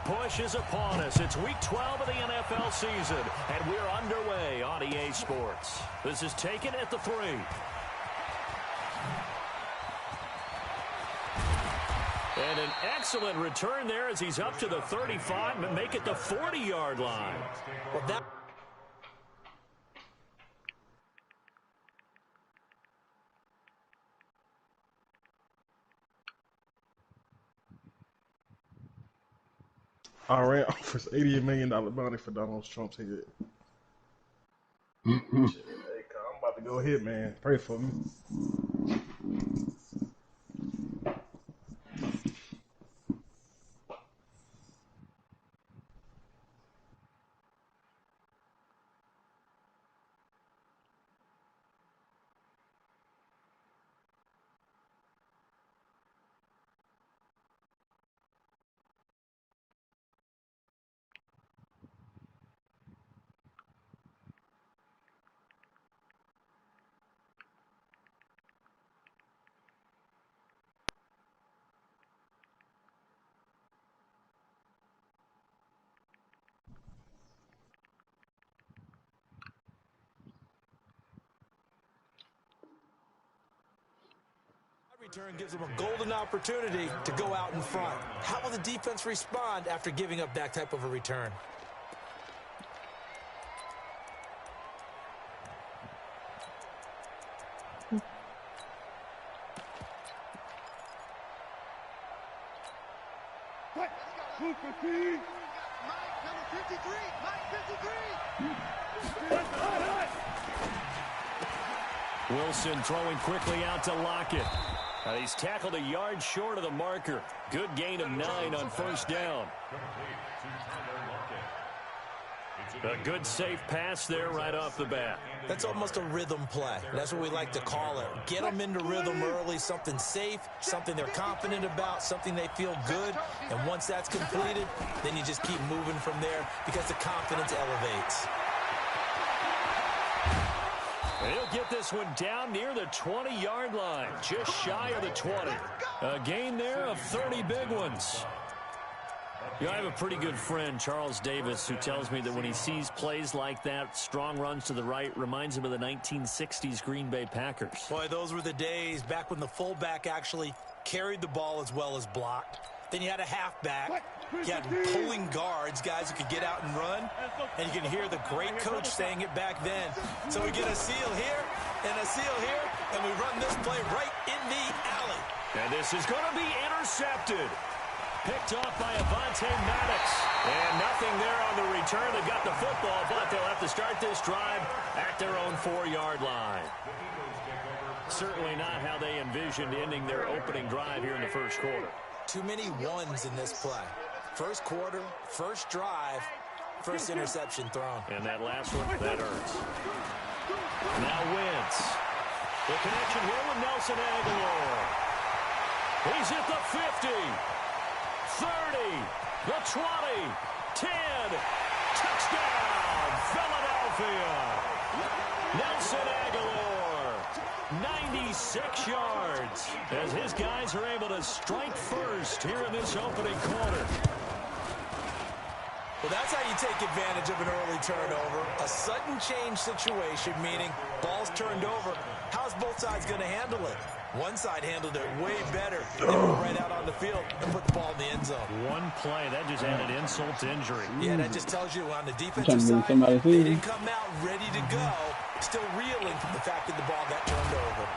push is upon us. It's week 12 of the NFL season, and we're underway on EA Sports. This is taken at the 3. And an excellent return there as he's up to the 35 and make it the 40-yard line. Well, that... Iran offers $88 million bounty for Donald Trump's head. Shit, hey, I'm about to go hit, man. Pray for me. Return gives them a golden opportunity to go out in front. How will the defense respond after giving up that type of a return? Wilson throwing quickly out to Lockett. He's tackled a yard short of the marker. Good gain of 9 on first down. A good safe pass there right off the bat. That's almost a rhythm play. That's what we like to call it. Get them into rhythm early, something safe, something they're confident about, something they feel good. And once that's completed, then you just keep moving from there because the confidence elevates. He'll get this one down near the 20-yard line, just shy of the 20. A gain there of 30 big ones. You know, I have a pretty good friend, Charles Davis, who tells me that when he sees plays like that, strong runs to the right, reminds him of the 1960s Green Bay Packers. Boy, those were the days back when the fullback actually carried the ball as well as blocked. Then you had a halfback. You had pulling guards, guys who could get out and run. And you can hear the great coach saying it back then. So we get a seal here and a seal here, and we run this play right in the alley. And this is going to be intercepted. Picked off by Avonte Maddox. And nothing there on the return. They got the football, but they'll have to start this drive at their own 4-yard line. Certainly not how they envisioned ending their opening drive here in the first quarter. Too many ones in this play. First quarter, first drive, first interception thrown. And that last one, that hurts. Now Wentz. The connection here with Nelson Aguilar. He's at the 50, 30, the 20, 10. Touchdown, Philadelphia. Nelson Aguilar, 96 yards, as his guys are able to strike first here in this opening quarter. Well, that's how you take advantage of an early turnover. A sudden change situation, meaning ball's turned over. How's both sides going to handle it? One side handled it way better. They went right out on the field and put the ball in the end zone. One play, that just added insult to injury. Yeah, that just tells you on the defensive side, they didn't come out ready to go, still reeling from the fact that the ball got turned over.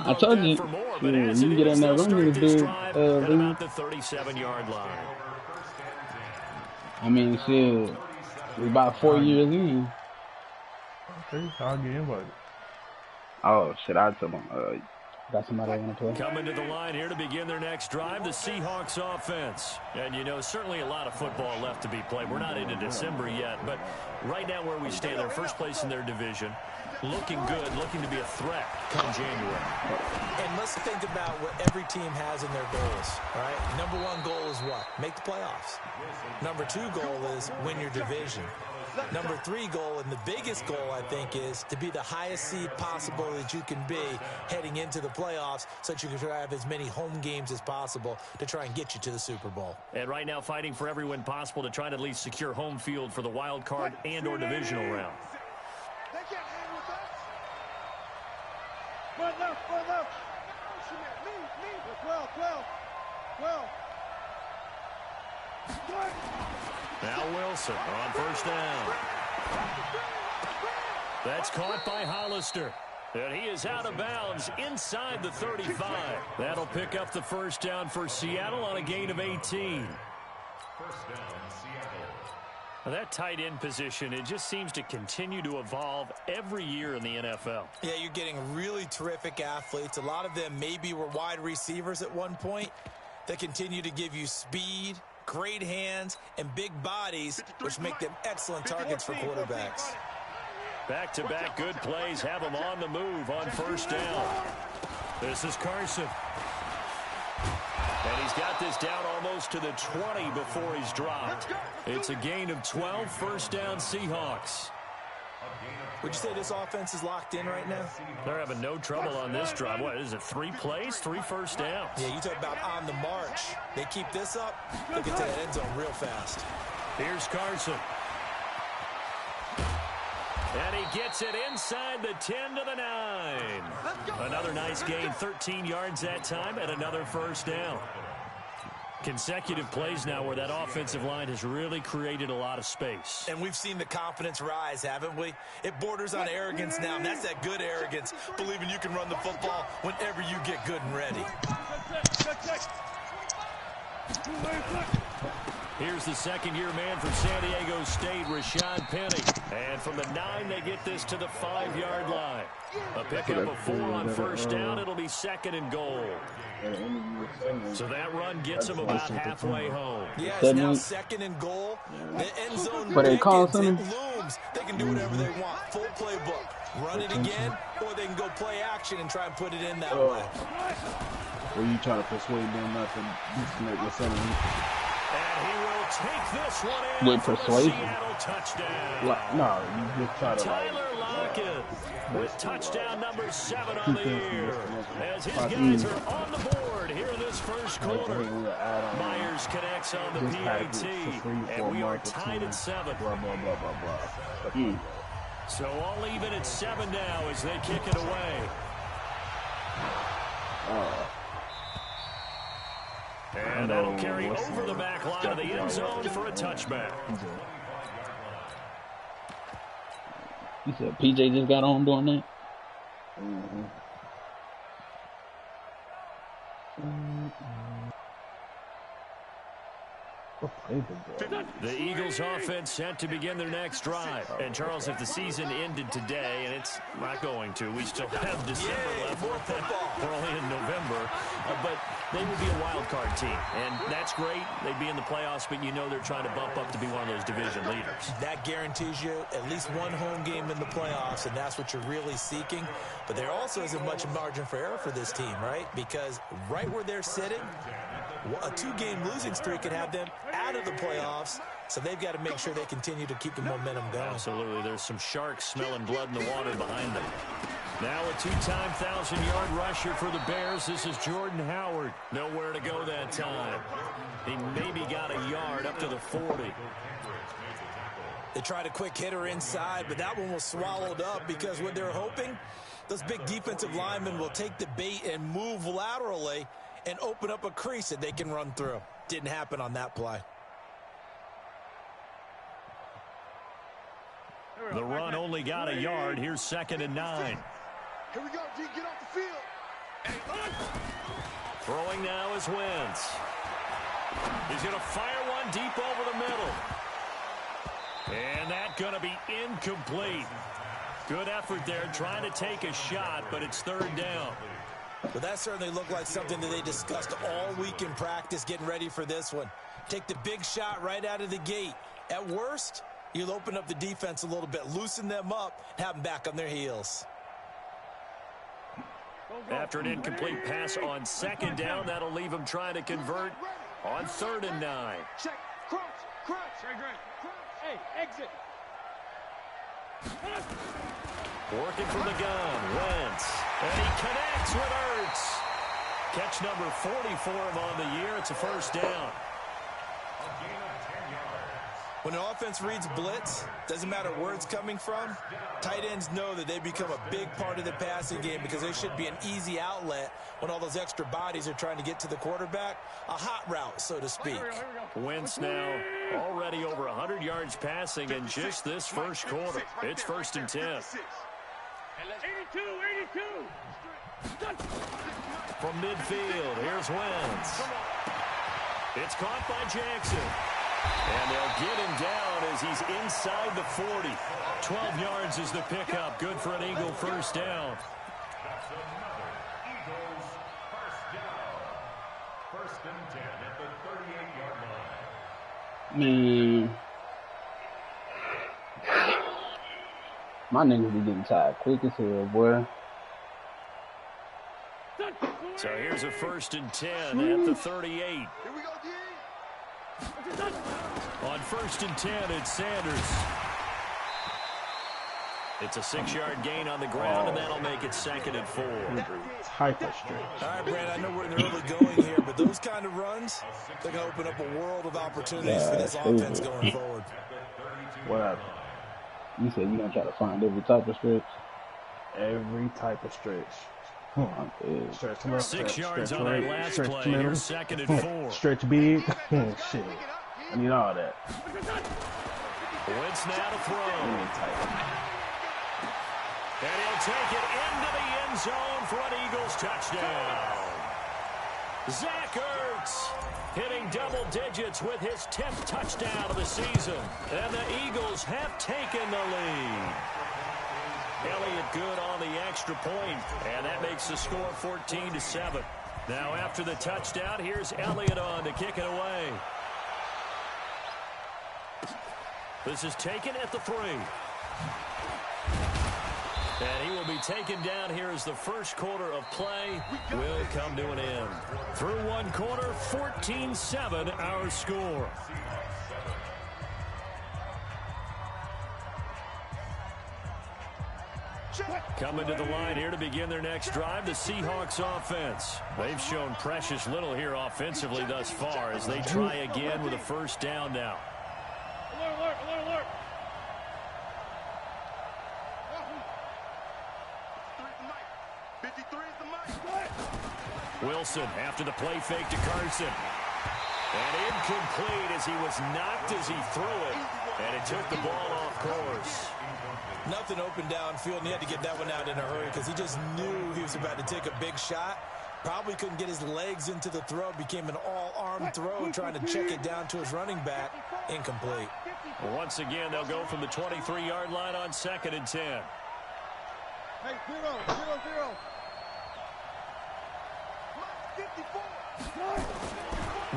I told you, you get in there running, dude. At about the 37-yard line. I mean, shit, we're about 4 years in. Okay, I'll get invited. Oh, shit, I told him, got somebody I want to play. Coming to the line here to begin their next drive, the Seahawks offense. And, you know, certainly a lot of football left to be played. We're not into December yet, but right now where we stand, they're first place in their division. Looking good, looking to be a threat come January. And let's think about what every team has in their goals, right? Number one goal is what? Make the playoffs. Number two goal is win your division. Number 3 goal, and the biggest goal, I think, is to be the highest seed possible that you can be heading into the playoffs so that you can try to have as many home games as possible to try and get you to the Super Bowl. And right now fighting for every win possible to try to at least secure home field for the wild card and or divisional round. They can't hang with us. One left, one left. Me. 12. Now Wilson on first down. That's caught by Hollister. And he is out of bounds inside the 35. That'll pick up the first down for Seattle on a gain of 18. First down, Seattle. Now that tight end position, it just seems to continue to evolve every year in the NFL. Yeah, you're getting really terrific athletes. A lot of them maybe were wide receivers at one point. They continue to give you speed, great hands, and big bodies, which make them excellent targets for quarterbacks. Back-to-back good plays have him on the move on first down. This is Carson. And he's got this down almost to the 20 before he's dropped. It's a gain of 12, first down Seahawks. Would you say this offense is locked in right now? They're having no trouble on this drive. What is it, 3 plays, 3 first downs? Yeah, you talk about on the march. They keep this up, they'll get to that end zone real fast. Here's Carson. And he gets it inside the 10 to the 9. Another nice gain, 13 yards that time, and another first down. Consecutive plays now where that offensive line has really created a lot of space. And we've seen the confidence rise, haven't we? It borders on arrogance now, and that's that good arrogance, believing you can run the football whenever you get good and ready. Here's the second-year man from San Diego State, Rashad Penny. And from the 9, they get this to the 5-yard line. A pickup of 4 on first down. It'll be second and goal. So that run gets them about halfway home. Yeah, it's now second and goal. The end zone But they call it looms. They can do whatever they want. Full playbook. Run it again, or they can go play action and try and put it in that way. Or you try to persuade them not to disconnect with something. And he will take this one in With for the persuasion? Seattle touchdown. No, you just try to Tyler Lockett with touchdown number 7 on the year. As his guys are on the board here in this first quarter. Myers connects on the PAT, and we are tied at 7. So all even at 7 now as they kick it away. And that'll carry over the back line of the end zone for a touchback. You said PJ just got on doing that? The Eagles offense set to begin their next drive. And Charles, if the season ended today, and it's not going to, we still have December left. We're only in November. But they would be a wild card team. And that's great. They'd be in the playoffs, but you know they're trying to bump up to be one of those division leaders. That guarantees you at least one home game in the playoffs, and that's what you're really seeking. But there also isn't much margin for error for this team, right? Because right where they're sitting, a 2-game losing streak could have them out of the playoffs, so they've got to make sure they continue to keep the momentum going. Absolutely. There's some sharks smelling blood in the water behind them. Now a 2-time 1,000-yard rusher for the Bears. This is Jordan Howard. Nowhere to go that time. He maybe got a yard up to the 40. They tried a quick hitter inside, but that one was swallowed up because what they're hoping, those big defensive linemen will take the bait and move laterally and open up a crease that they can run through. Didn't happen on that play. The run only got a yard. Here's 2nd and 9. Here we go, D. Get off the field. Throwing now is Wentz. He's going to fire one deep over the middle. And that's going to be incomplete. Good effort there trying to take a shot, but it's 3rd down. Well, that certainly looked like something that they discussed all week in practice, getting ready for this one. Take the big shot right out of the gate. At worst, you'll open up the defense a little bit, loosen them up, and have them back on their heels. After an incomplete pass on 2nd down, that'll leave them trying to convert on 3rd and 9. Check. Crunch. Hey, exit. Working from the gun, Wentz. And he connects with Ertz. Catch number 40 for him on the year. It's a first down. When an offense reads blitz, doesn't matter where it's coming from, tight ends know that they become a big part of the passing game because they should be an easy outlet when all those extra bodies are trying to get to the quarterback. A hot route, so to speak. Wentz now already over 100 yards passing in just this first quarter. It's 1st and 10. 82. From midfield, here's Wentz. It's caught by Jackson. And they'll get him down as he's inside the 40. 12 yards is the pickup. Good for an Eagle first down. That's another Eagles first down. 1st and 10 at the 38-yard line. Man. My niggas be getting tired quick as hell, boy. So here's a 1st and 10 at the 38. Here we go, D. On 1st and 10, it's Sanders. It's a 6-yard gain on the ground, and that'll make it 2nd and 4. Type of stretch. All right, Brad, I know we're in the early going here, but those kind of runs, they're going to open up a world of opportunities for this offense going forward. Whatever. You said you're going to try to find every type of stretch? Every type of stretch. Stretch to left, 6 yards stretch on right, that last stretch play. to middle. Here's 2nd and 4. Stretch big. Shit. I need all that. Wentz now to throw. And he'll take it into the end zone for an Eagles touchdown. Zach Ertz hitting double digits with his 10th touchdown of the season. And the Eagles have taken the lead. Elliott good on the extra point, and that makes the score 14-7. Now after the touchdown, here's Elliott on to kick it away. This is taken at the 3. And he will be taken down here as the first quarter of play will come to an end. Through one quarter, 14-7 our score. Coming to the line here to begin their next drive, the Seahawks offense. They've shown precious little here offensively thus far as they try again with a first down now. Alert. Wilson after the play fake to Carson. And incomplete as he was knocked as he threw it. And it took the ball off course. Nothing open downfield, and he had to get that one out in a hurry because he just knew he was about to take a big shot. Probably couldn't get his legs into the throw. Became an all-arm throw, trying to check it down to his running back. Incomplete. Once again, they'll go from the 23-yard line on 2nd and 10. Hey, 0.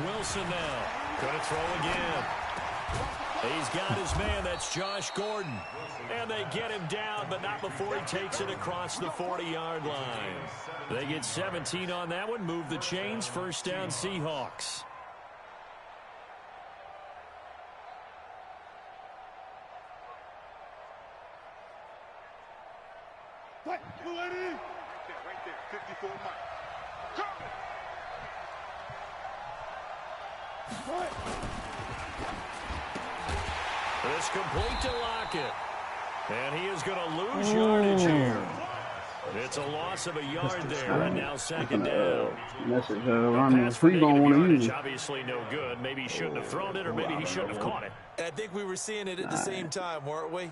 Wilson now. Gonna throw again. He's got his man. That's Josh Gordon. And they get him down, but not before he takes it across the 40-yard line. They get 17 on that one. Move the chains. First down, Seahawks. Right there. 54 Mike. It's complete to Lockett. And he is going to lose yardage here. It's a loss of a yard there, and now 2nd down. Message, Pass for he's going to negative want to yardage, use it. obviously no good. Maybe he shouldn't have thrown it, or maybe he shouldn't have caught it. And I think we were seeing it at the same time, weren't we?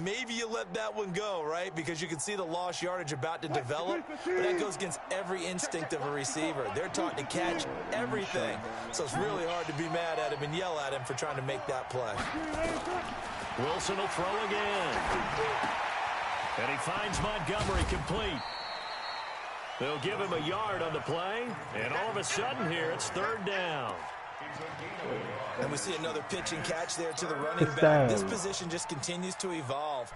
Maybe you let that one go, right? Because you can see the lost yardage about to develop. But that goes against every instinct of a receiver. They're taught to catch everything. So it's really hard to be mad at him and yell at him for trying to make that play. Wilson will throw again. And he finds Montgomery complete. They'll give him a yard on the play. And all of a sudden here, it's 3rd down. And we see another pitch and catch there to the running back. This position just continues to evolve.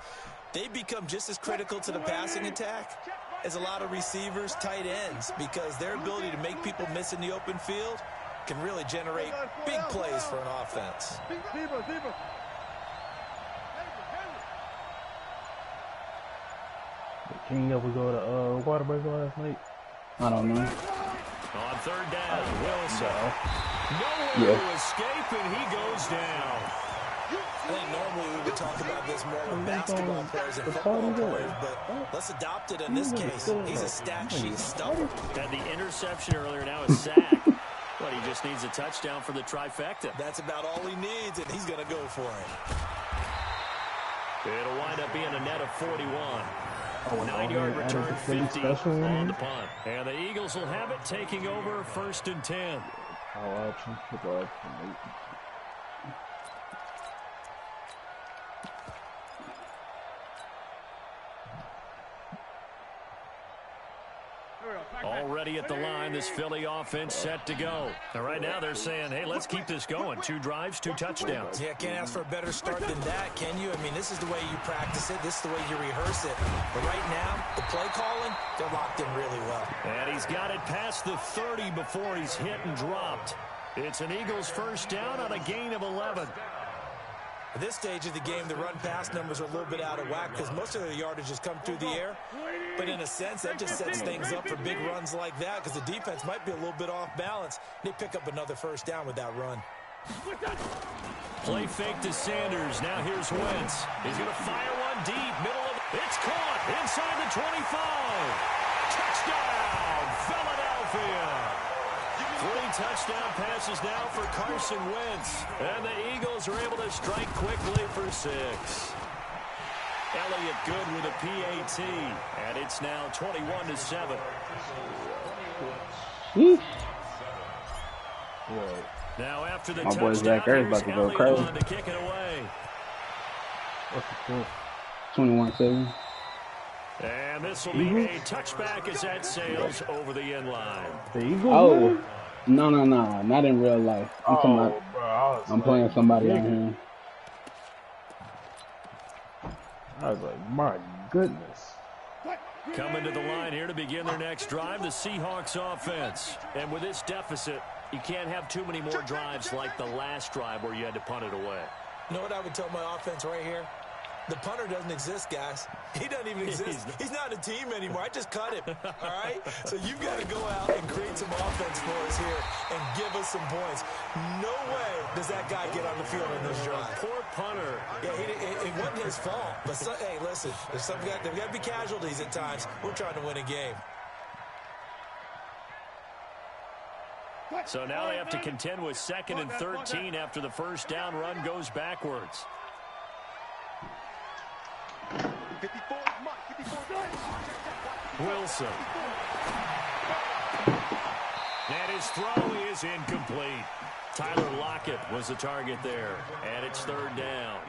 They become just as critical to the passing attack as a lot of receivers, tight ends, because their ability to make people miss in the open field can really generate big plays for an offense. King ever go to water break last night? I don't know. On third down, Wilson. Yeah. Nowhere to escape, and he goes down. I think normally we would talk about this more with basketball players and football players, but let's adopt it in this case. He's a stat sheet stuffer. Had the interception earlier, now a sack. But he just needs a touchdown for the trifecta. That's about all he needs, and he's going to go for it. It'll wind up being a net of 41. Oh, 9-yard return, 50 on the one. punt. And the Eagles will have it, taking over 1st and 10. Power option, triple option, Already at the line, this Philly offense set to go. And right now they're saying, hey, let's keep this going. 2 drives, 2 touchdowns. Yeah, can't ask for a better start than that, can you? I mean, this is the way you practice it. This is the way you rehearse it. But right now, the play calling, they're locked in really well. And he's got it past the 30 before he's hit and dropped. It's an Eagles first down on a gain of 11. At this stage of the game, the run-pass numbers are a little bit out of whack because most of the yardage has come through the air. But in a sense, that just sets things up for big runs like that because the defense might be a little bit off balance. They pick up another first down with that run. Play fake to Sanders. Now here's Wentz. He's going to fire one deep. Middle of it's caught inside the 25. Touchdown, Philadelphia. 3 touchdown passes now for Carson Wentz. And the Eagles are able to strike quickly for 6. Elliott good with a PAT. And it's now 21-7. Now after the touchdown, Zach Ertz about to go crazy. To kick it away. What's the score? 21-7. And this will be a touchback as that sails over the end line. The Eagles? Oh, no, not in real life. I'm playing somebody out here. I was like, my goodness. Coming to the line here to begin their next drive, the Seahawks offense. And with this deficit, you can't have too many more drives like the last drive where you had to punt it away. You know what I would tell my offense right here? The punter doesn't exist, guys. He doesn't even exist. He's not a team anymore. I just cut him, all right? So you've got to go out and create some offense for us here and give us some points. No way does that guy get on the field in this drive. Poor punter. Yeah, it wasn't his fault. But, hey, listen, there's got to be casualties at times. We're trying to win a game. So now they have to contend with 2nd and 13 after the first down run goes backwards. 54, Wilson. And his throw is incomplete. Tyler Lockett was the target there. And it's 3rd down.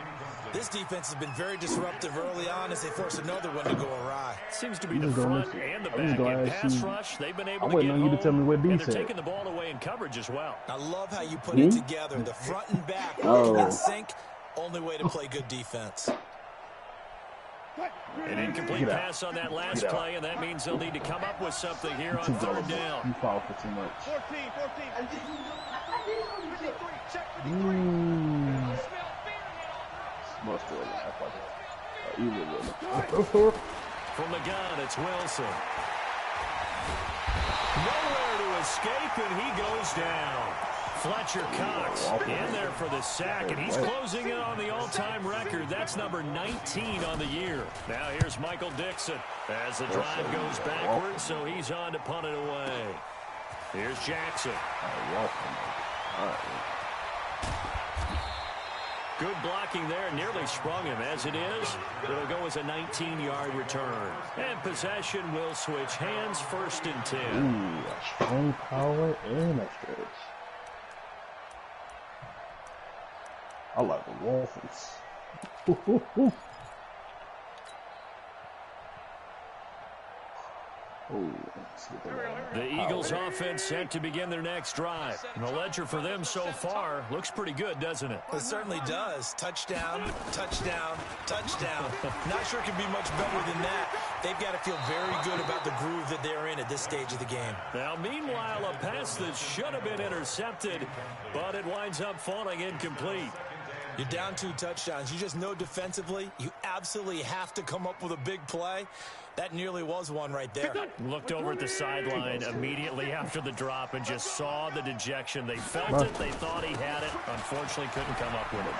This defense has been very disruptive early on as they force another one to go awry. Seems to be the front and the back end pass rush. They've been able to get home, you to tell me what and they're taking the ball away in coverage as well. I love how you put it together. The front and back working in sync. Only way to play good defense. An incomplete pass on that last play, and that means they'll need to come up with something here on 3rd down. You fall for too much. 14. 53, check 53. From the gun, it's Wilson. Nowhere to escape, and he goes down. Fletcher Cox in there for the sack, and he's closing in on the all-time record. That's number 19 on the year. Now here's Michael Dixon as the drive goes backwards, so he's on to punt it away. Here's Jackson. Good blocking there, nearly sprung him. As it is, it'll go as a 19-yard return. And possession will switch hands, 1st and 10. Ooh, a strong power and a stretch. I like the waffles. The Eagles offense set to begin their next drive. And the ledger for them so far looks pretty good, doesn't it? It certainly does. Touchdown, touchdown, touchdown. Not sure it can be much better than that. They've got to feel very good about the groove that they're in at this stage of the game. Now, meanwhile, a pass that should have been intercepted, but it winds up falling incomplete. You're down 2 touchdowns. You just know defensively you absolutely have to come up with a big play. That nearly was one right there. Looked over at the sideline immediately after the drop and just saw the dejection. They felt it. They thought he had it. Unfortunately, couldn't come up with it.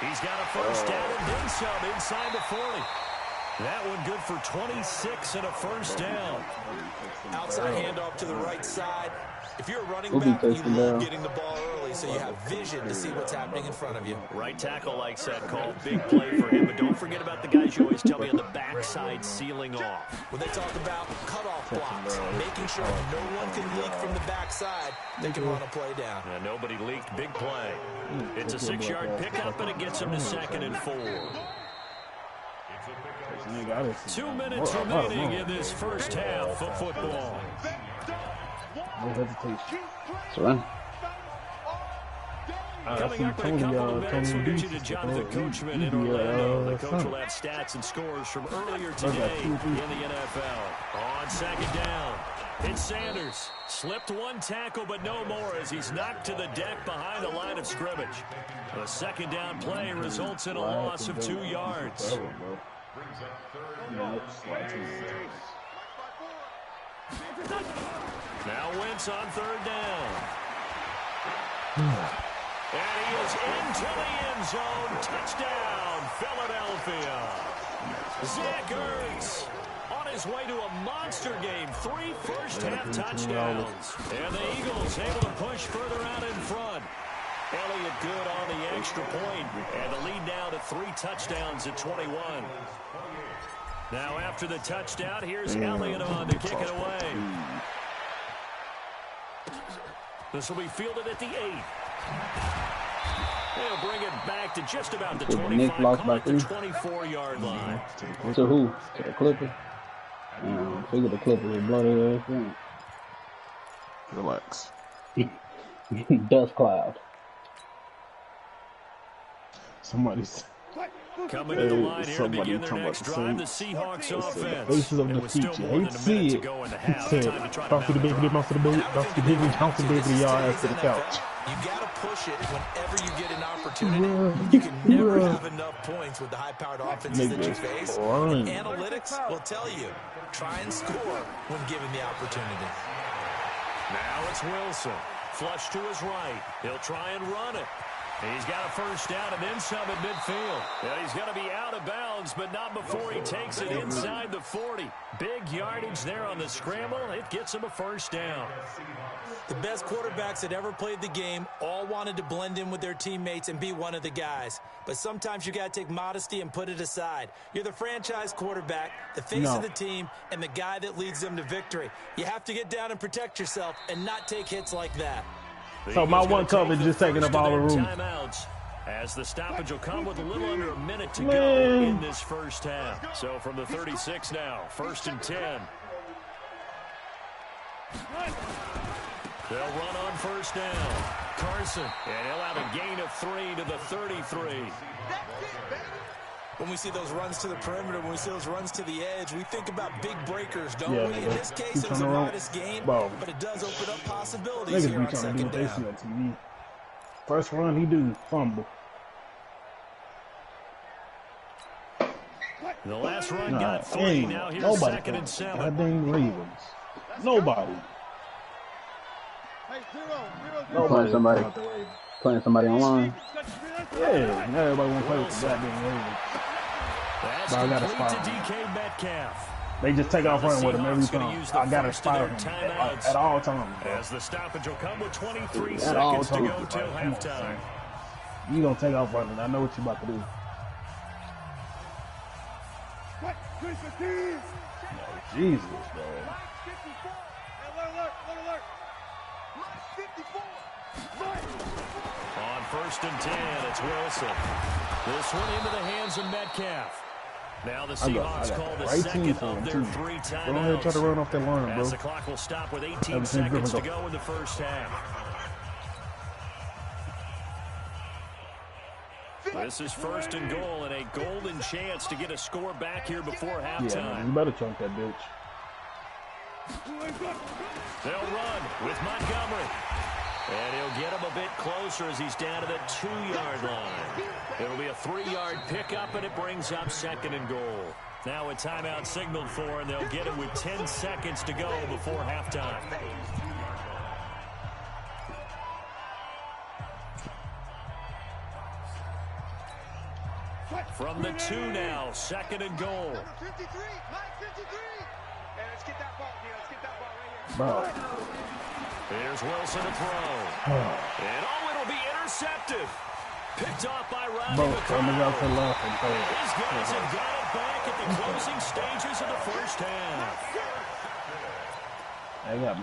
He's got a first down and then some inside the 40. That one good for 26 and a first down. Outside handoff to the right side. If you're a running back, you love getting the ball early so you have vision to see what's happening in front of you. Right tackle likes that call. Big play for him. But don't forget about the guys you always tell me on the backside sealing off. When they talk about cutoff blocks, making sure no one can leak from the backside, they can run a play down. Yeah, nobody leaked. Big play. It's a 6-yard pickup, and it gets him to 2nd and 4. 2 minutes remaining in this first half of football. No hesitation. Surrender. Coming up in a couple of minutes, we'll get you to Jonathan Coachman in Orlando. The coach will have stats and scores from earlier today in the NFL. On 2nd down, it's Sanders. Slipped 1 tackle, but no more as he's knocked to the deck behind the line of scrimmage. The 2nd down play results in a loss of 2 yards. Now Wentz on 3rd down. And he is into the end zone. Touchdown, Philadelphia. Zach Ertz on his way to a monster game. 3 first-half touchdowns. And the Eagles able to push further out in front. Elliott good on the extra point. And the lead now to 3 touchdowns at 21. Now after the touchdown, here's Elliott on to kick it away. This will be fielded at the 8. They'll bring it back to just about the 25, call it the 24-yard line. To who? To the Clippers? Figure the Clippers will blow their ass in. Relax. Dust cloud. Somebody's coming to the line here to begin their next drive. The Seahawks offense. Faces of It was still defeat. more You than hate a to minute see to it. go in the He half. said, Time to try to bounce to the mount baby, it. bounce to the baby, bounce to the baby, bounce to the baby, y'all ass to the couch. You got to push it whenever you get an opportunity. You can never have enough points with the high-powered offenses that you face. And analytics will tell you, try and score when given the opportunity. Now it's Wilson. Flush to his right. He'll try and run it. He's got a first down and then some at midfield. Yeah, he's going to be out of bounds, but not before he takes it inside the 40. Big yardage there on the scramble. It gets him a first down. The best quarterbacks that ever played the game all wanted to blend in with their teammates and be one of the guys. But sometimes you got to take modesty and put it aside. You're the franchise quarterback, the face of the team, and the guy that leads them to victory. You have to get down and protect yourself and not take hits like that. So my one cover is just taking up all the room. Timeouts, as the stoppage will come with a little under a minute to go in this first half. So from the 36 now, 1st and 10. They'll run on first down. Carson, and he'll have a gain of 3 to the 33. When we see those runs to the perimeter, when we see those runs to the edge, we think about big breakers, don't we? In this case, it was a modest game, but it does open up possibilities here on 2nd down. First run, he do fumble. The last run got 3. Now here's 2nd and 7. Goddamn Ravens. Nobody. Playing somebody online. Yeah, now everybody want to play with the goddamn Ravens. That's complete to DK Metcalf. They just take off running with him every time. I got to spot him at all times. As the stoppage will come with 23 seconds to go till halftime. You gonna take off running. I know what you about to do. Jesus, bro. On 1st and 10, it's Wilson. This one into the hands of Metcalf. Now the Seahawks call the second of their 3 timeouts. Go ahead and try to run off that line, bro. As the clock will stop with 18 seconds to go in the first half. This is 1st and goal and a golden chance to get a score back here before halftime. Yeah, man, you better chunk that bitch. They'll run with Montgomery. And he'll get him a bit closer as he's down to the 2-yard line. It'll be a 3-yard pickup, and it brings up 2nd and goal. Now a timeout signaled for, and they'll get it with 10 seconds to go before halftime. From the 2 now, 2nd and goal. Number 53, Mike 53. And let's get that ball, dude. Let's get that ball right here. Here's Wilson to throw. And it'll be intercepted. Picked off by Rodney McCall. These guys have got it back at the closing stages of the first half. They got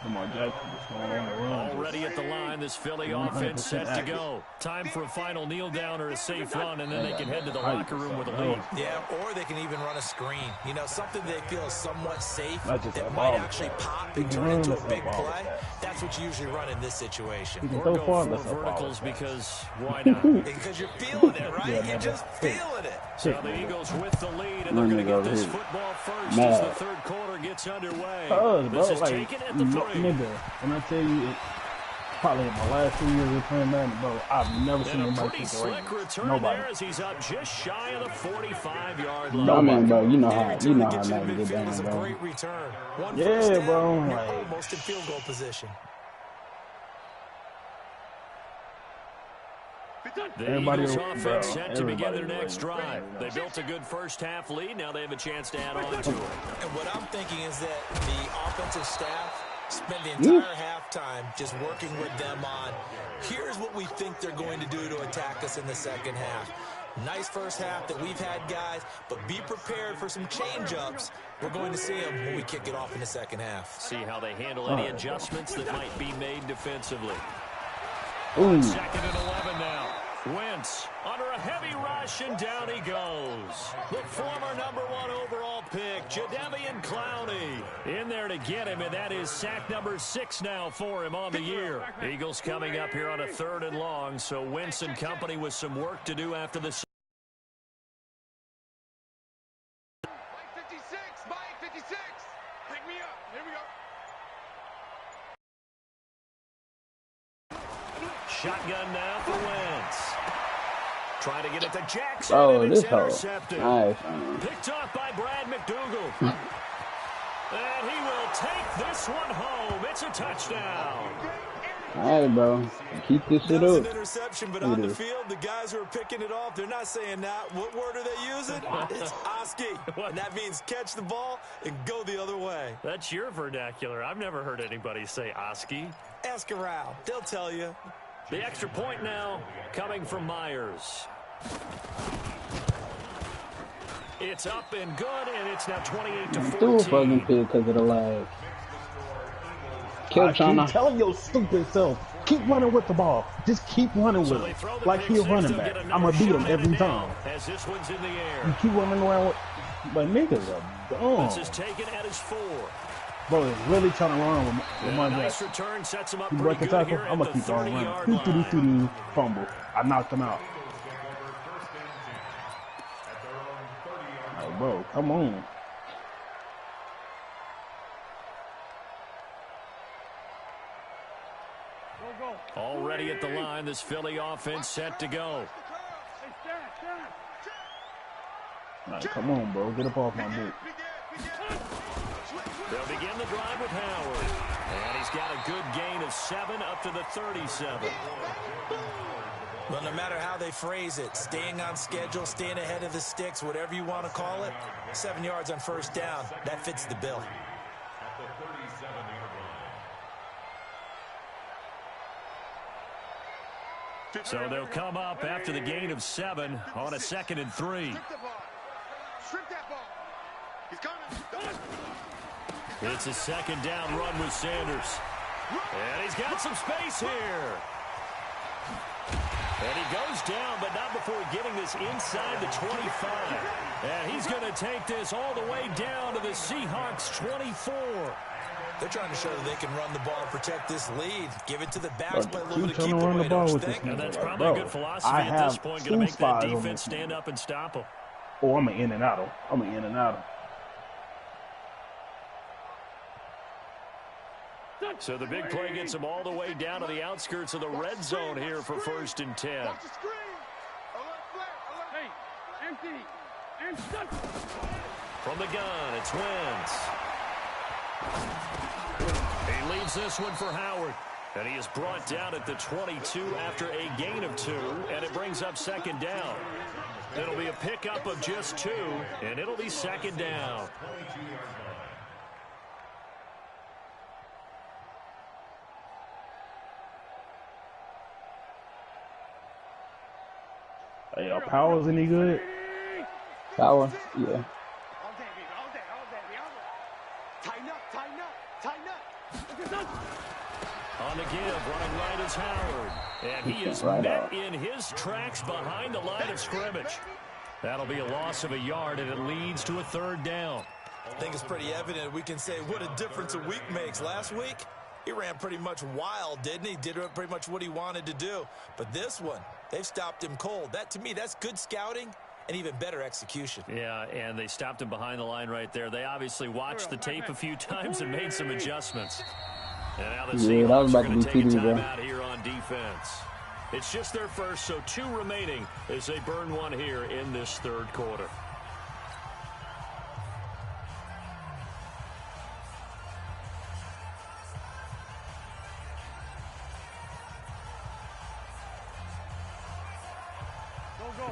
Lamar Jackson just going on the run. Already at the line, this Philly offense set to go. Time for a final kneel down or a safe run, and then they can head to the locker room with a lead. Yeah, or they can even run a screen. You know, something they feel is somewhat safe that ball. might actually pop and turn into a big play. That's what you usually run in this situation. Or go for verticals because why not? Because you're feeling it, right? You're just feeling it. So the Eagles with the lead, and they're going to get this football first as the third quarter gets underway. This is taken at the 3. Nigga, when I tell you, probably in my last 2 years of playing Madden, bro, I've never seen anybody pretty take a slick return there as he's up just shy of the 45-yard line. No, man, bro, you know how Madden get It was down, a bro. great return. One Yeah, first down, bro, you're like- almost in field goal position. The Everybody Eagles will- offense bro, set to begin their everybody next will. drive. They built a good first-half lead. Now they have a chance to add on to it. And what I'm thinking is that the offensive staff spent the entire halftime just working with them on, here's what we think they're going to do to attack us in the second half. Nice first half that we've had, guys, but be prepared for some change-ups. We're going to see them when we kick it off in the second half. See how they handle any adjustments that might be made defensively. Ooh. 2nd and 11 now. Wentz under a heavy rush, and down he goes. The former #1 overall pick, Jadeveon Clowney, in there to get him, and that is sack number 6 now for him on the year. Eagles coming up here on a 3rd and long, so Wentz and company with some work to do after the Mike 56, Mike 56. Pick me up. Here we go. shotgun now for Wentz. Trying to get it to Jackson, Oh, and it's this hoe. intercepted. Nice. Picked off by Brad McDougal. And he will take this one home. It's a touchdown. All right, bro. Keep this shit That was up. an interception, but Look on at the this. field, the guys who are picking it off, they're not saying that. What word are they using? It's Oski. And that means catch the ball and go the other way. That's your vernacular. I've never heard anybody say Oski. Ask around. They'll tell you. The extra point now coming from Myers. It's up and good, and it's now 28 to Threw a fucking 14. pick because of the lag. Kept trying to. telling your stupid self, keep running with the ball. Just keep running So with they it. throw the Like pick he a six, running they'll back. get I'm another going to beat him shot every at it time. now As this one's in the You air. keep running around with. But niggas are dumb. This is taken at his 4. Bro, it's really trying to run with And my a guy. nice return sets him up You pretty break the good tackle, here I'm at going the to keep on 30-yard running. line. Fumble. I knocked him out. Like, bro, come on. Already at the line, this Philly offense set to go. Like, come on, bro. Get up off my dick. They'll begin the drive with Howard. And he's got a good gain of 7 up to the 37. Well, no matter how they phrase it, staying on schedule, staying ahead of the sticks, whatever you want to call it, 7 yards on first down, that fits the bill. So they'll come up after the gain of 7 on a 2nd and 3. Strip that ball. He's coming. It's a 2nd down run with Sanders. And he's got some space here. And he goes down, but not before getting this inside the 25. And he's going to take this all the way down to the Seahawks 24. They're trying to show that they can run the ball, protect this lead, give it to the backs, play a little Keep bit of trying keep to run away, the don't ball you with this think? And nigga. that's Like, probably bro, a good philosophy I at this have point. two Going to make that spies on defense this stand up and stop him. Oh, I'm an in and outer. I'm an in and outer. So the big play gets him all the way down to the outskirts of the red zone here for 1st and 10. From the gun, it's Wentz. He leaves this one for Howard. And he is brought down at the 22 after a gain of 2, and it brings up 2nd down. It'll be a pickup of just 2, and it'll be 2nd down. Hey, our power's any good? Power, yeah. On the give, running right is Howard. And he is met in his tracks behind the line of scrimmage. That'll be a loss of a yard, and it leads to a 3rd down. I think it's pretty evident. We can say what a difference a week makes. Last week, he ran pretty much wild, didn't he? Did pretty much what he wanted to do. But this one, they've stopped him cold. That, to me, that's good scouting and even better execution. Yeah, and they stopped him behind the line right there. They obviously watched the tape a few times and made some adjustments. And now the Seahawks are going to take a timeout here on defense. It's just their first, so 2 remaining as they burn one here in this 3rd quarter.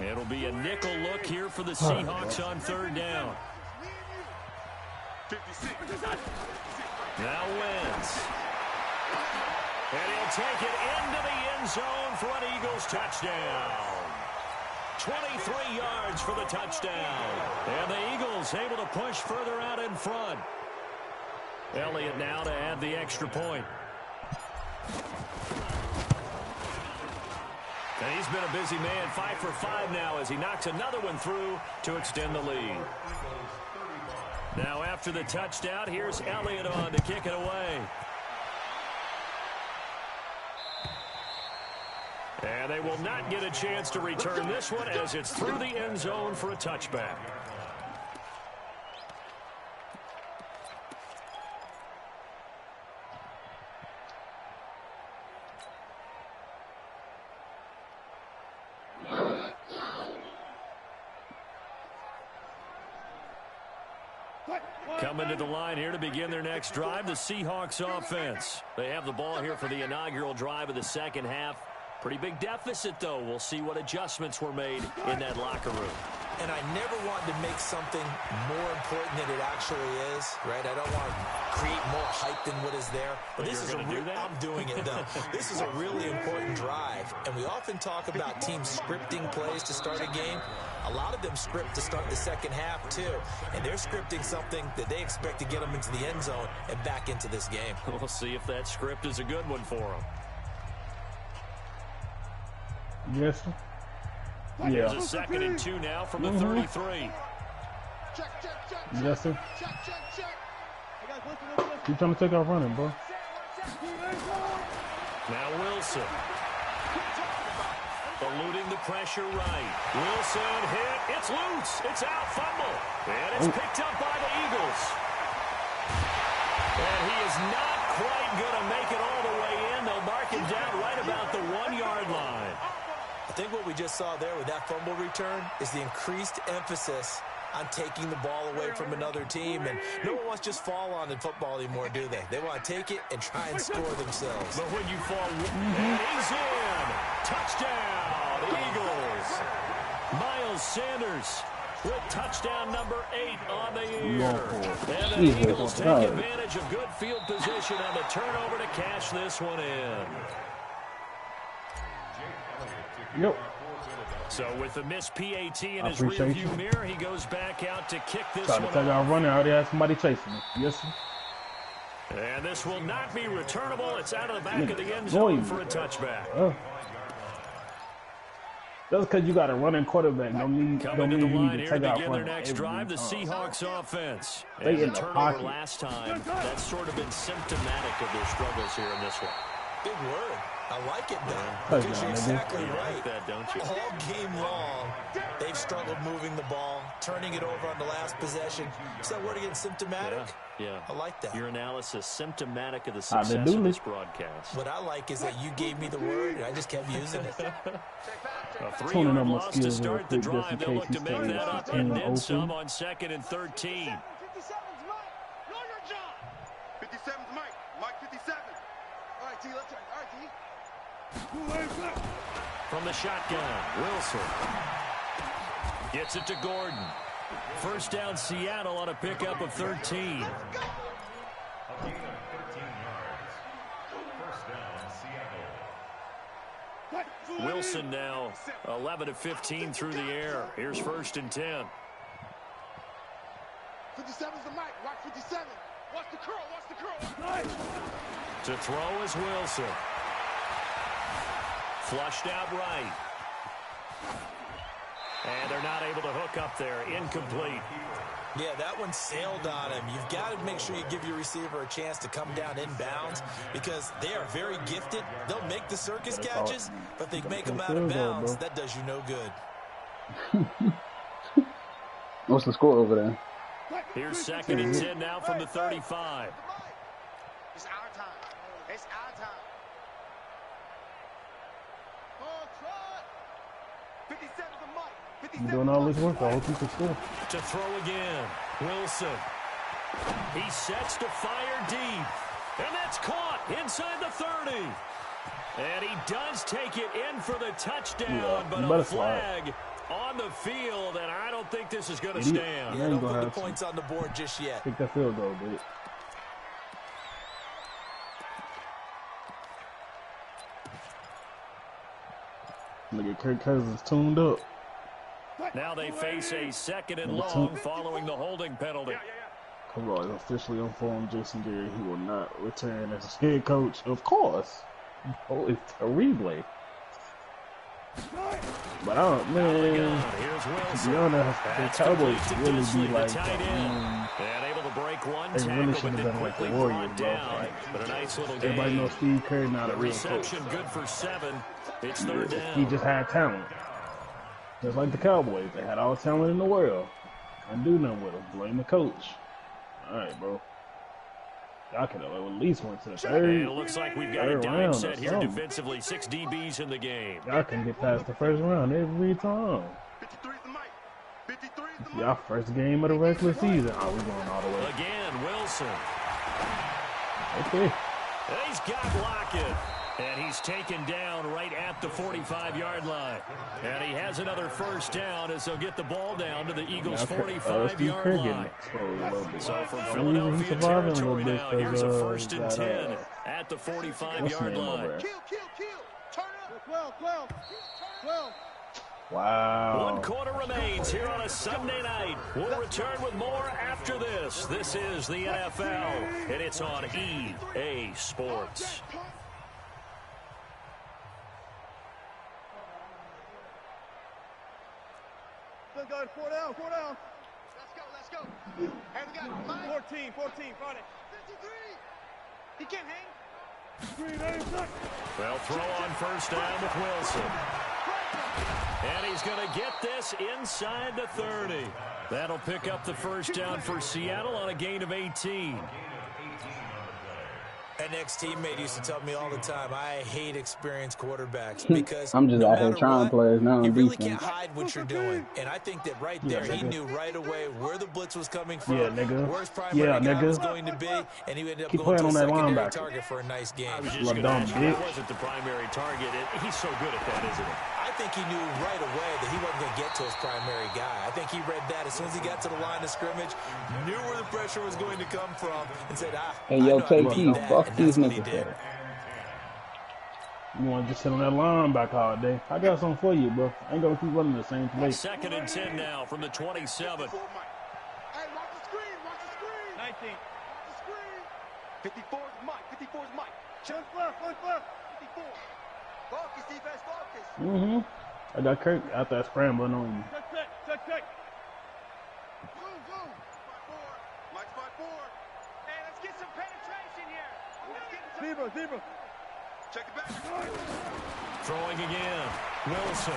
It'll be a nickel look here for the Seahawks on 3rd down. Now Wentz. And he'll take it into the end zone for an Eagles touchdown. 23 yards for the touchdown. And the Eagles able to push further out in front. Elliott now to add the extra point. And he's been a busy man, 5 for 5 now as he knocks another one through to extend the lead. Now after the touchdown, here's Elliott on to kick it away. And they will not get a chance to return this one as it's through the end zone for a touchback. Coming to the line here to begin their next drive, the Seahawks offense. They have the ball here for the inaugural drive of the 2nd half. Pretty big deficit, though. We'll see what adjustments were made in that locker room. And I never want to make something more important than it actually is, right? I don't want to create more hype than what is there. But this is I'm doing it, though. This is a really important drive. And we often talk about teams scripting plays to start a game. A lot of them script to start the 2nd half, too. And they're scripting something that they expect to get them into the end zone and back into this game. We'll see if that script is a good one for them. Yes, sir. Here's a 2nd and 2 now from the 33. Yes, sir. You trying to take off running, bro? Now Wilson. Eluding the pressure right. Wilson hit. It's loose. It's out. Fumble. And it's picked up by the Eagles. And he is not quite going to make it all the way in. They'll mark him down right about the 1-yard line. I think what we just saw there with that fumble return is the increased emphasis on taking the ball away from another team. And no one wants to just fall on in football anymore, do they? They want to take it and try and score themselves. But when you fall, he's in. Touchdown, Eagles. Miles Sanders with touchdown number 8 on the year. And the Eagles take advantage of good field position on the turnover to cash this one in. Yep. So with the missed PAT in his rearview mirror, he goes back out to kick this one. Trying to take out running. I already had somebody chasing me. Yes, sir. And this will not be returnable. It's out of the back of the end zone for a touchback. That's because you got a running quarterback. Coming to the line here to begin their next drive, the Seahawks offense. They in the turnover pocket last time. That's sort of been symptomatic of their struggles here in this one. Big word. I like it, though, because you're exactly right. Like that, don't you? All game long, they've struggled moving the ball, turning it over on the last possession. Is that word again, symptomatic? Yeah. I like that. Your analysis, symptomatic of the success of this broadcast. What I like is that you gave me the word, and I just kept using it. A 3-yard loss to start the drive. They'll look to make that up and then some on 2nd and 13. 57's Mike. Mike 57. All right, D, let's try. All right, D. From the shotgun, Wilson gets it to Gordon. First down, Seattle on a pickup of 13. A gain of 13 yards. First down, Seattle. Wilson now 11 of 15 through the air. Here's 1st and 10. 57's the Mike. Mike 57. Watch the curl. Watch the curl. To throw is Wilson. Flushed out right. And they're not able to hook up there. Incomplete. Yeah, that one sailed on him. You've got to make sure you give your receiver a chance to come down inbounds because they are very gifted. They'll make the circus catches, but they make them out of bounds. That does you no good. What's the score over there? Here's 2nd and 10 now from the 35. It's our time. It's our time. Oh, try. 57's the Mike. 57's You doing all this work, I hope you can score. To throw again, Wilson. He sets to fire deep. And that's caught inside the 30. And he does take it in for the touchdown, but a flag on the field, and I don't think this is going to stand. Yeah, don't put the points on the board just yet. Take that field goal, dude. Look at Kirk Cousins tuned up. Now they face a 2nd and long following the holding penalty. Come on, officially informed Jason Garrett he will not return as head coach. Of course. Oh, it's terrible. But I don't, man, to be honest, the Cowboys really be like, and able to break one they really should tackle, have but been like the quickly Warriors, brought bro. down. Like, But a nice little everybody game. knows Steve Kerr not a real coach. Reception good for 7. It's 3rd down. He just had talent. Just like the Cowboys. They had all the talent in the world. Couldn't do nothing with them. Blame the coach. All right, bro. Y'all could have at least went to the third. And it looks like we've got a dime round set or here something. defensively. 6 DBs in the game. Y'all can get past the first round every time. 53's the Mike. 53's the Mike. Y'all first game of the regular season. Oh, we going all the way. Again, Wilson. Okay. And he's got Lockett. And he's taken down right at the 45-yard line. And he has another first down as they'll get the ball down to the Eagles' 45-yard line. So from Philadelphia territory now, here's a 1st and 10 at the 45-yard line. Kill. Turn up. 12. Wow. 1 quarter remains here on a Sunday night. We'll return with more after this. This is the NFL, and it's on EA Sports. Go, 4 down. Let's go. Hey, we got Mike. 14, Friday. 53. He can't hang. Well, throw on first down with Wilson. And he's going to get this inside the 30. That'll pick up the first down for Seattle on a gain of 18. An ex-teammate used to tell me all the time, I hate experienced quarterbacks because I'm just no out here matter trying what, players now. you really can't hide what you're doing. And I think that right there, he nigga. knew right away where the blitz was coming from, Yeah, nigga. where his primary guy nigga. was going to be, and he ended up Keep going to a playing on that secondary linebacker. target for a nice game. I was just Well going to done, ask you, bitch. that wasn't the primary target. He's so good at that, isn't he? I think he knew right away that he wasn't going to get to his primary guy. I think he read that as soon as he got to the line of scrimmage, knew where the pressure was going to come from, and said, Hey, yo, I know how to KP, beat that, fuck and these that's what he niggas did. there. You want to just sit on that linebacker all day? I got something for you, bro. I ain't going to keep running the same play. 2nd and 10 now from the 27. Hey, watch the screen. 19. Watch the screen. 54's Mike. 54's Mike. Check left. 54. Focus, defense, focus. I got Kirk out there scrambling on you. Check. Go. Mike's 5-4. Hey, let's get some penetration here. Zebra. Throwing again. Wilson.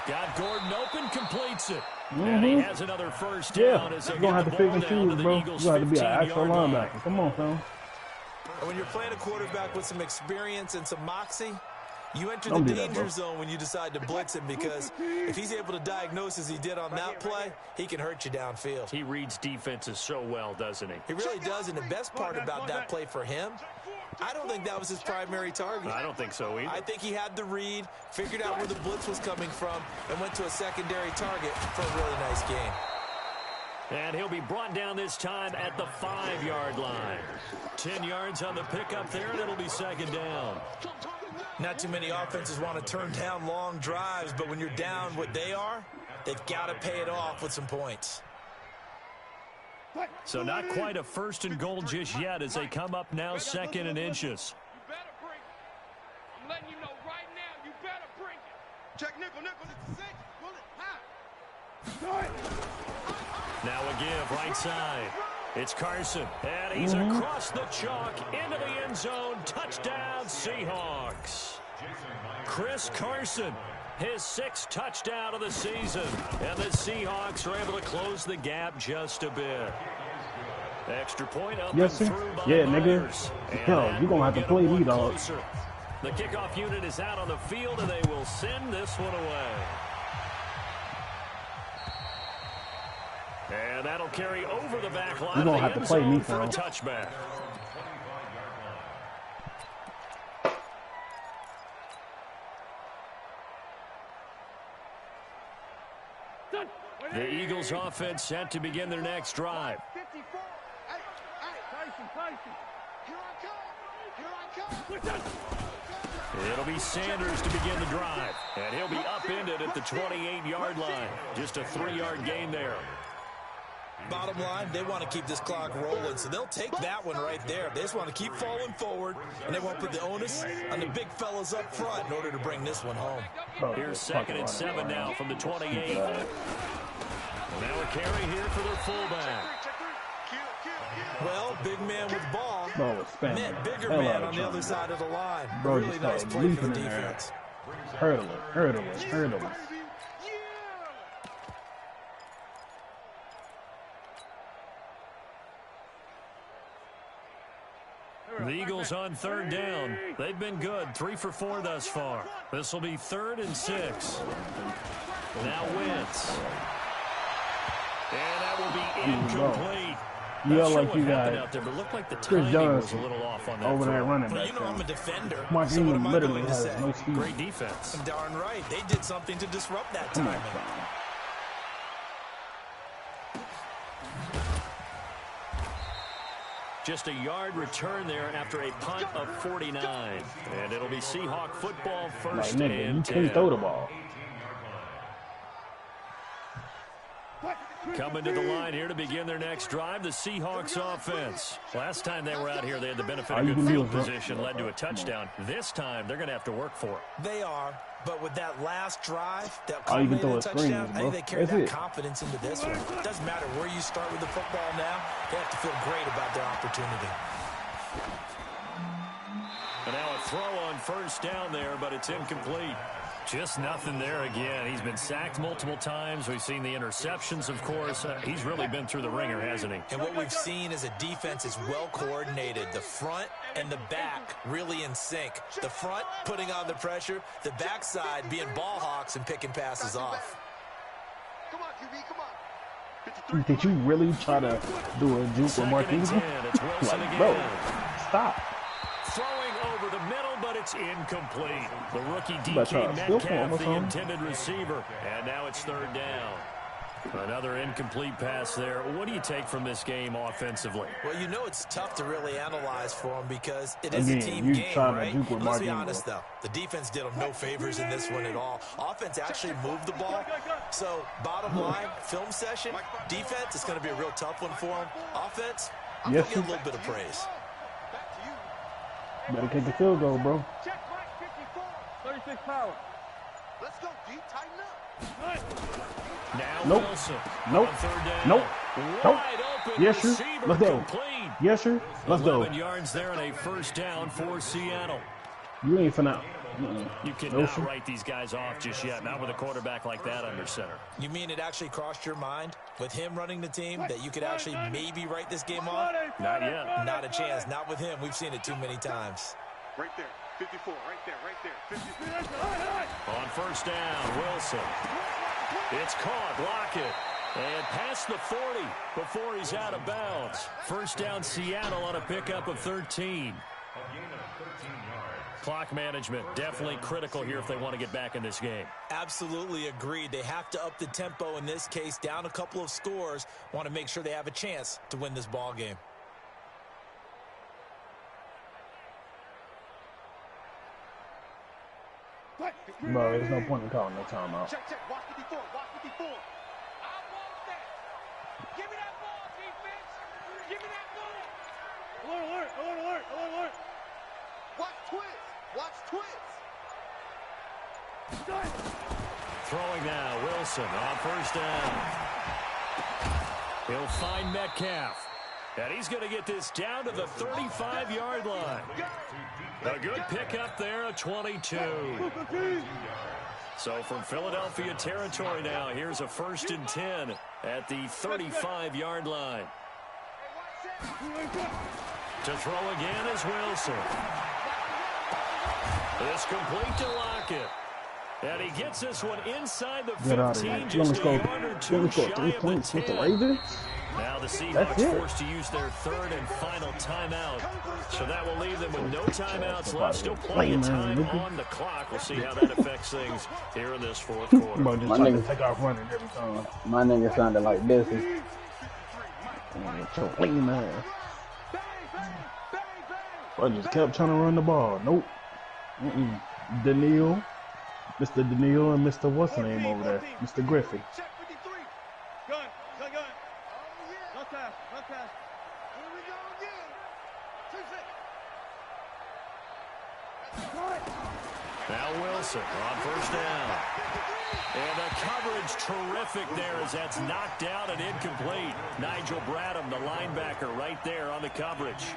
Got Gordon open, completes it. And he has another first down as you're they going to get have the to pick ball and down to choose, the bro. Eagles' You have to be an actual 15-yard line. linebacker. Come on, fam. And when you're playing a quarterback with some experience and some moxie, you enter Don't the do that, danger bro. zone when you decide to blitz him, because if he's able to diagnose as he did on that play, he can hurt you downfield. He reads defenses so well, doesn't he? He really does, and the best part about that play for him, I don't think that was his primary target. I don't think so either. I think he had the read, figured out where the blitz was coming from, and went to a secondary target for a really nice game. And he'll be brought down this time at the 5-yard line. 10 yards on the pickup there, and it'll be second down. Not too many offenses want to turn down long drives, but when you're down what they are, they've got to pay it off with some points. So not quite a first and goal just yet as they come up now second and inches. You better bring it. I'm letting you know right now, you better bring it. Check nickel, it's 6. Pull it. High. Now a give right side. It's Carson, and he's across the chalk into the end zone. Touchdown, Seahawks. Chris Carson, his 6th touchdown of the season, and the Seahawks are able to close the gap just a bit. Extra point up and through by Myers. Yo, you're going to have to play me, dog. Closer. The kickoff unit is out on the field, and they will send this one away. And that'll carry over the back line. You're going to have to play me, for a bro. touchback. The Eagles offense set to begin their next drive. 54. Hey, Tyson. Here I come. It'll be Sanders to begin the drive. And he'll be upended at the 28-yard line. Just a 3-yard gain there. Bottom line, they want to keep this clock rolling, so they'll take that one right there. They just want to keep falling forward, and they want to put the onus on the big fellas up front in order to bring this one home. Here's 2nd and 7 now from the 28. Now a carry here for their fullback. Well, big man with ball meant bigger Hell man out on of the other trouble. side of the line. Bro, Really just nice started play for the leaping in there. defense. Hurdling. The Eagles on 3rd down. They've been good, 3 for 4 thus far. This will be 3rd and 6. Now Wentz. And that will be incomplete. You Not look sure like what you happened got out there, but it looked like the Chris timing Jones was a little off on that over there throw. running Well, back you know I'm a there. defender, Mark so what Ingram am I literally going to has say? no speed. Great defense. And darn right, they did something to disrupt that Come on, timing. son. Just a yard return there after a punt of 49. And it'll be Seahawk football Like, first nigga, you and can't 10. throw the ball. Coming to the line here to begin their next drive, the Seahawks offense. Last time they were out here, they had the benefit All of you good can do field is run. position, led to a touchdown. This time, they're going to have to work for it. They are, but with that last drive, that All you can culminated throw is screens, touchdown, I bro. think they carry That's that it. confidence into this one. It doesn't matter where you start with the football now. They have to feel great about their opportunity. And now a throw on first down there, but it's incomplete. Just nothing there again. He's been sacked multiple times. We've seen the interceptions, of course. He's really been through the ringer, hasn't he? And what we've seen is a defense is well coordinated. The front and the back really in sync. The front putting on the pressure, the backside being ball hawks and picking passes off. Come on, QB, come on. Did you really try to do a juke with 2nd Mark and Ingram? 10. It's Wilson Like, again. bro, stop. Throwing over the middle, but it's incomplete. The rookie But, DK still Metcalf, almost the home. intended receiver. And now it's 3rd down. Another incomplete pass there. What do you take from this game offensively? Well, you know it's tough to really analyze for them because it is Again, a team you game, trying to right? juke with Let's Mark be Ingram. honest, though. The defense did them no favors in this one at all. Offense actually moved the ball. So, bottom line, film session, defense, it's going to be a real tough one for them. Offense, I'm Yes, going to give sir. a little bit of praise. Back to you. Better kick the field goal, bro. Check Mike 54. 36 power. Let's go deep, tighten up. Now Nope. Wilson. Nope. On third down. Nope. Nope. Wide open. Yes, sir. Receiver Let's go. complete. Yes, sir. Let's go. 11 yards there and a first down for Seattle. You ain't finna. You No, cannot sir. write these guys off just yet. Not with a quarterback like that under center. You mean it actually crossed your mind with him running the team that you could actually maybe write this game off? Not yet. Not a chance. Not with him. We've seen it too many times. Right there. 54. Right there. Right there. 54. On first down, Wilson. It's caught. Lockett. And past the 40 before he's out of bounds. First down, Seattle on a pickup of 13. Clock management definitely critical here if they want to get back in this game. Absolutely agreed. They have to up the tempo in this case, down a couple of scores. Want to make sure they have a chance to win this ball game. Bro, there's no point in calling no timeout. Check, check. Watch 54. Watch 54. I want that. Give me that ball, defense. Give me that ball. Alert, alert, alert, alert, alert. Watch twist. Watch twist. Throwing now, Wilson on first down. He'll find Metcalf. And he's going to get this down to the 35-yard line. A good pickup there, a 22. So from Philadelphia territory now, here's a 1st and 10 at the 35-yard line. To throw again is Wilson. It's complete to Lockett. And he gets this one inside the 15, just a yard or two shy of the 10. Now the Seahawks forced to use their 3rd and final timeout. So that will leave them with no timeouts left. Still plenty of time on the clock. We'll see how that affects things here in this 4th quarter. Bro, just trying to take off running every time. My nigga sounded like this. Bro, just kept trying to run the ball. Nope. Daniil. Mr. Daniil and Mr. What's the name over there? Mr. Griffey. Check 53. Gun. Gun, gun. Oh, yeah. No pass. No pass. Here we go again. 2 seconds. Now Wilson on first down. And the coverage terrific there as that's knocked out and incomplete. Nigel Bradham, the linebacker, right there on the coverage.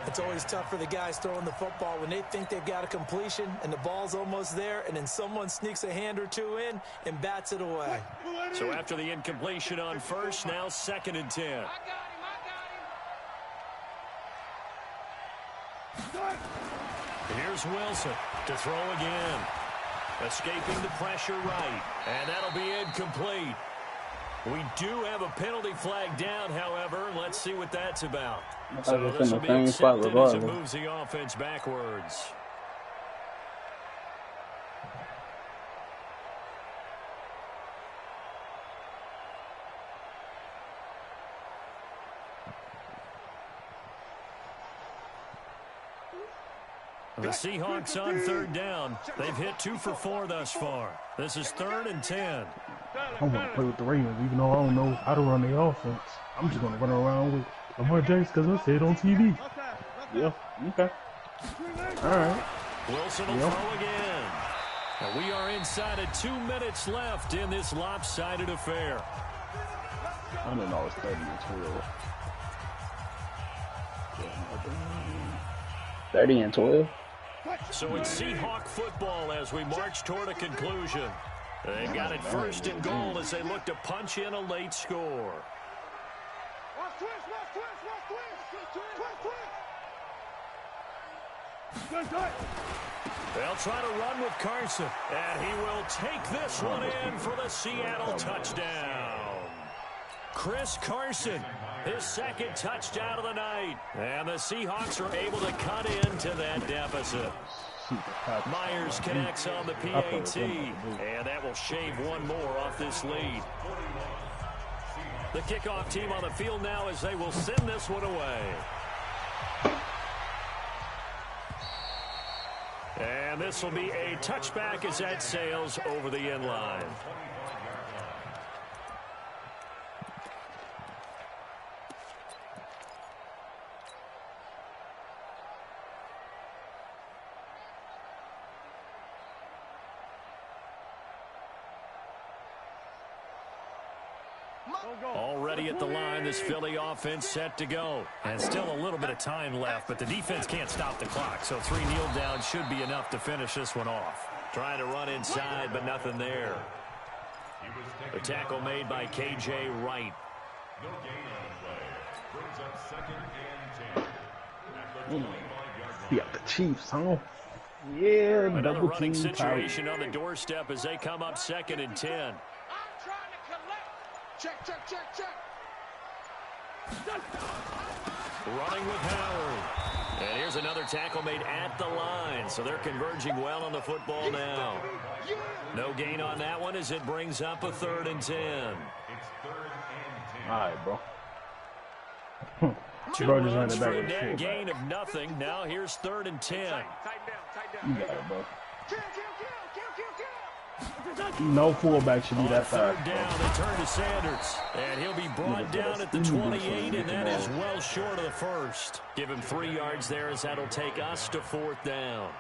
It's always tough for the guys throwing the football when they think they've got a completion and the ball's almost there, and then someone sneaks a hand or two in and bats it away. So after the incompletion on first, now 2nd and 10. Here's Wilson to throw again. Escaping the pressure right, and that'll be incomplete. We do have a penalty flag down, however. Let's see what that's about. So this will be accepted as it moves the offense backwards. The Seahawks on 3rd down. They've hit 2 for 4 thus far. This is 3rd and 10. I want to play with the Ravens, even though I don't know how to run the offense. I'm just going to run around with Lamar Jackson because I see it on TV. Yeah, okay. All right. Wilson will throw again. And we are inside of 2 minutes left in this lopsided affair. I didn't know it was 30 and 12. 30 and 12? So it's Seahawk football as we march toward a conclusion. They've got it 1st and goal as they look to punch in a late score. They'll try to run with Carson, and he will take this one in for the Seattle touchdown. Chris Carson, his 2nd touchdown of the night, and the Seahawks are able to cut into that deficit. Myers connects on the PAT, and that will shave one more off this lead. The kickoff team on the field now as they will send this one away. And this will be a touchback as that sails over the end line. Already at the line, this Philly offense set to go. And still a little bit of time left, but the defense can't stop the clock. So 3 kneel downs should be enough to finish this one off. Trying to run inside, but nothing there. The tackle made by K.J. Wright. No gain on the play. Brings up 2nd and 10. At the 25-yard line. Yeah, the Chiefs, huh? Yeah, another double running team situation on the doorstep as they come up 2nd and 10. I'm trying to collect. Check, check, check, check. Running with Howard. And here's another tackle made at the line. So they're converging well on the football now. No gain on that one as it brings up a 3rd and 10. It's 3rd and 10. All right, bro. Two Bro just ran runs it for back a with net fullback. gain of nothing. Now here's 3rd and 10. You got it, bro. Kill, kill, kill, kill, kill, kill. No fullback should be On that 3rd fast. down, they turn to Sanders. And he'll be brought down at the 28, and that is well short of the first. Give him 3 yards there as that'll take us to 4th down.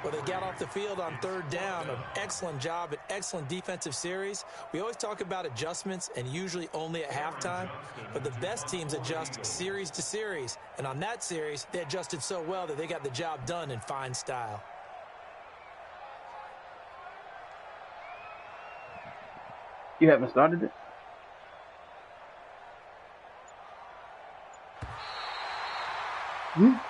Well, they got off the field on 3rd down. An excellent job, an excellent defensive series. We always talk about adjustments and usually only at halftime, but the best teams adjust series to series. And on that series, they adjusted so well that they got the job done in fine style. You haven't started it? Well,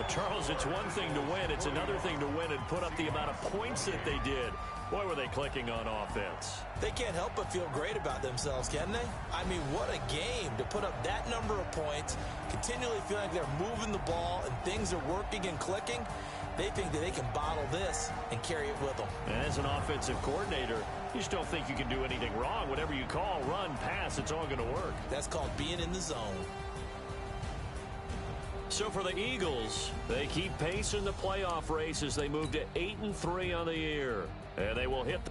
Charles, it's one thing to win. It's another thing to win and put up the amount of points that they did. Boy, were they clicking on offense. They can't help but feel great about themselves, can they? I mean, what a game to put up that number of points, continually feeling like they're moving the ball and things are working and clicking. They think that they can bottle this and carry it with them. And as an offensive coordinator, you just don't think you can do anything wrong. Whatever you call, run, pass, it's all going to work. That's called being in the zone. So for the Eagles, they keep pace in the playoff race as they move to 8-3 on the year. And they will hit the